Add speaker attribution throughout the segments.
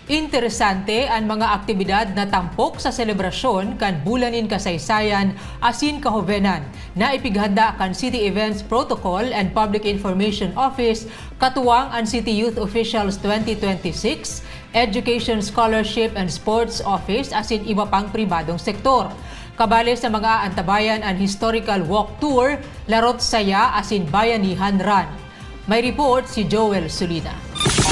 Speaker 1: Interesante ang mga aktibidad na tampok sa selebrasyon kan bulanin kasaysayan asin kahovenan na ipighanda kan City Events Protocol and Public Information Office katuwang ang City Youth Officials 2026, Education Scholarship and Sports Office asin iba pang pribadong sektor. Kabali sa mga antabayan ang historical walk tour, larot saya asin bayanihan run. May report si Joel Sulina.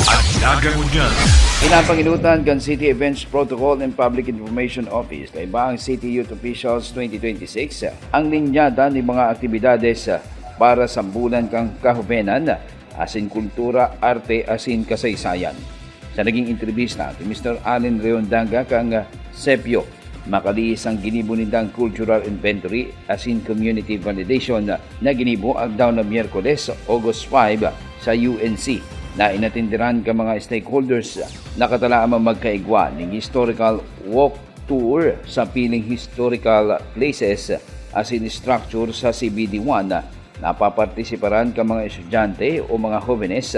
Speaker 2: At nagamunyan.
Speaker 3: Pinapanginutan kan City Events Protocol and Public Information Office kay ang City Youth Officials 2026 ang linyada ng mga aktibidades para sa bulan kang kahuvenan asin kultura, arte asin kasaysayan. Sa naging entrevista ni Mr. Allen Reondanga kang Sepio, makaliis ang ginibo nindang cultural inventory asin community validation na ginibo ang daw na Miyerkules, August 5 sa UNC na inatindiran ka mga stakeholders nakatalaang magkaigwa ng historical walk tour sa piling historical places asin structure sa CBD1 na papartisiparan ka mga estudyante o mga jóvenes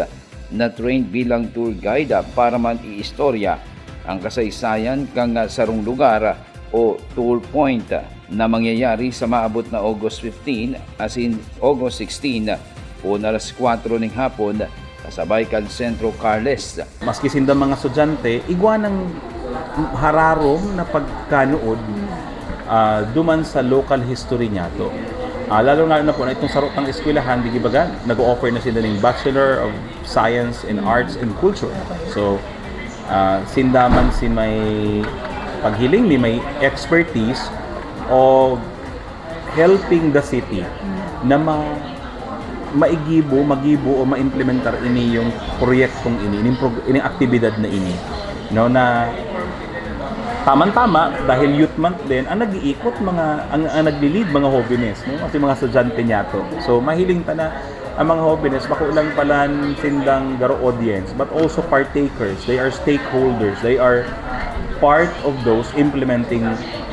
Speaker 3: na trained bilang tour guide para man iistorya ang kasaysayan kang sarong lugar o tour point na mangyayari sa maabot na August 15 asin August 16 o alas 4 ng hapon kasabay kan Centro Carles.
Speaker 4: Maski sinda mga estudyante, igwa ng hararom na pagkanood duman sa local history niya to. Lalo nga na po na itong sarot ng eskwelahan, di ba nag-offer na sila ng Bachelor of Science in Arts and Culture. So, sindaman si may paghiling ni may expertise of helping the city na magibo o maimplementar ini yung proyektong ini aktibidad na ini, no, na tama dahil youth month din ang nag-iikot ang nagli-lead mga jóvenes, no, kasi mga estudyante niya to. So mahiling ta na ang mga jóvenes bako lang pala sindang garo audience but also partakers, they are stakeholders, they are part of those implementing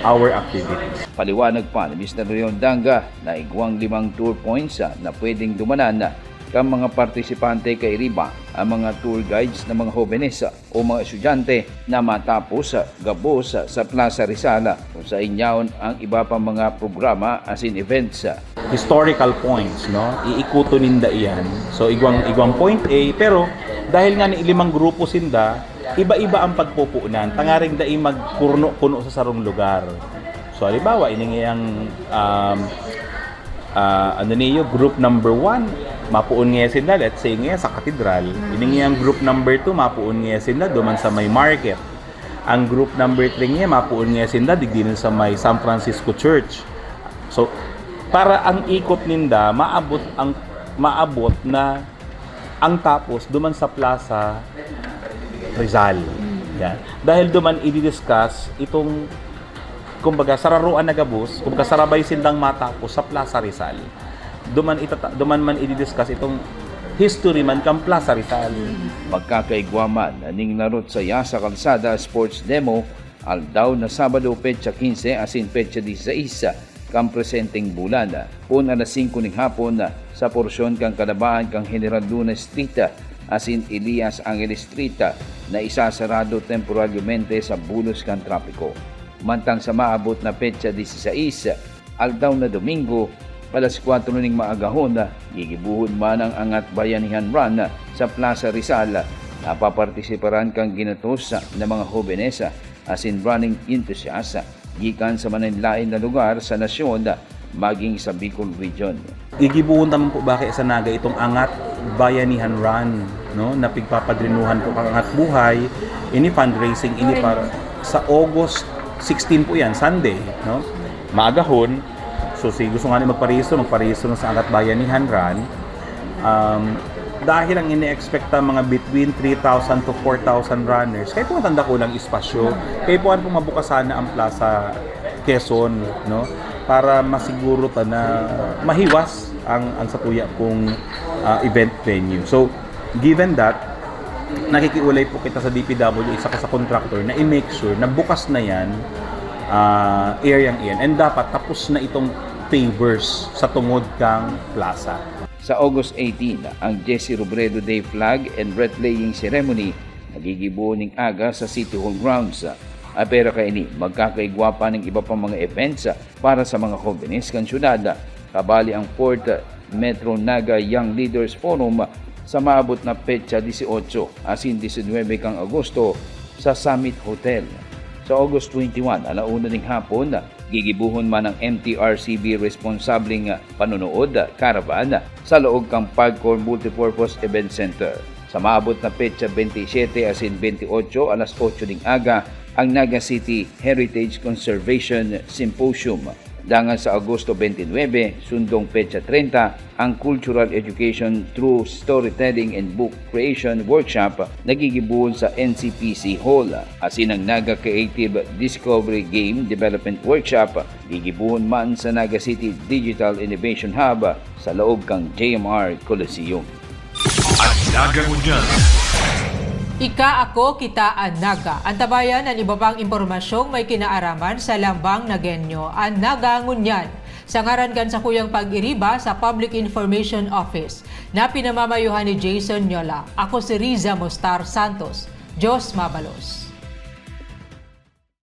Speaker 4: our activities.
Speaker 3: Paliwanag pa ni Mr. Reondanga na igwang 5 tour points na pwedeng dumanan kang mga partisipante kay riba ang mga tour guides na mga jóvenes o mga estudyante na matapos gabos sa Plaza Rizal kung sa inyaon ang iba pang mga programa asin events.
Speaker 4: Historical points, no, iikuto ninda iyan. So igwang point A, pero dahil nga ni 5 grupo sinda, iba-iba ang pagpupuunan. Tangaring dai magkurno-kuno sa sarong lugar. So halimbawa iningiyang group number 1 mapuon nga sila, let's say nga sa katedral. Iningiyang group number 2 mapuon nga sila duman sa may market. Ang group number 3 nga mapuon nga sila digdin sa may San Francisco Church. So para ang ikot ninda maabot na ang tapos duman sa Plaza Rizal. Yan. Dahil duman i-discuss itong kumbaga sararuan na gabos, kumbaga sarabay sindang matapos sa Plaza Rizal. Duman man i-discuss itong history man kang Plaza Rizal.
Speaker 3: Magkakaigwaman ning narot saya sa kalsada sports demo aldaw na Sabado petsa 15 asin petsa 16 kang presenteng bulan. Una alas 5 ng hapon sa porsyon kang Kalabaan kang General Luna Street asin Elias Angel Street na isasarado temporaryamente sa bulos kan trapiko. Mantang sa maabot na petsa 16, aldaw na Domingo, alas 4 ning maagahon, gigibuhon man ang Angat Bayanihan Run sa Plaza Rizal na papartisiparan kang ginatos na mga jóvenes asin running enthusiasts gikan sa mananlain na lugar sa nasyon maging sa Bicol Region.
Speaker 4: Igibuhon naman po bakit sa Naga itong Angat Bayanihan Run, no, na pigpapadrinuhan po ang Angat Buhay. Ini fundraising ini para sa August 16 po yan, Sunday, no? Maagahon. So gusto nga ni magparehistro na sa Angat Bayanihan Run. Dahil ang ini-expecta mga between 3,000 to 4,000 runners, kaya po matanda ko lang espasyo, kaya po po mabukas sana ang Plaza Quezon, no, para masiguro ta na mahiwas ang satuya kong event venue. So given that, nakikiulay po kita sa DPW, isa ka sa contractor na i-make sure na bukas na yan areang iyan and dapat tapos na itong pavers sa tungod kang plaza.
Speaker 3: Sa August 18, ang Jesse Robredo Day Flag and Wreath Laying Ceremony nagigibuo ning aga sa City Hall grounds. Apera kaini magkakaigwa pa ng iba pang mga events para sa mga jóvenes kan syudad. Kabali ang 4th Metro Naga Young Leaders Forum sa maabot na petsa 18 asin 19 kang Agosto sa Summit Hotel. Sa August 21, alauna ng hapon, gigibuhon man ng MTRCB responsabling panunood caravan sa loob kang Pagcor Multipurpose Event Center. Sa maabot na petsa 27 asin 28 alas 8 ng aga ang Naga City Heritage Conservation Symposium. Dangan sa Agosto 29, sundong petsa 30, ang Cultural Education Through Storytelling and Book Creation Workshop nagigibuon sa NCPC Hall. Asin ang Naga Creative Discovery Game Development Workshop gigibuon man sa Naga City Digital Innovation Hub sa loob kang JMR Coliseum.
Speaker 2: At Nagangunyan.
Speaker 1: Ika ako kita ang Naga. Antabayan ang iba pang impormasyong may kinaaraman sa Lambang Nagenyo ang Nagangunyan. Sa ngaran kan sa kuyang pag-iriba sa Public Information Office na pinamamayuhan ni Jason Nyola. Ako si Riza Mostar Santos. Diyos mabalos.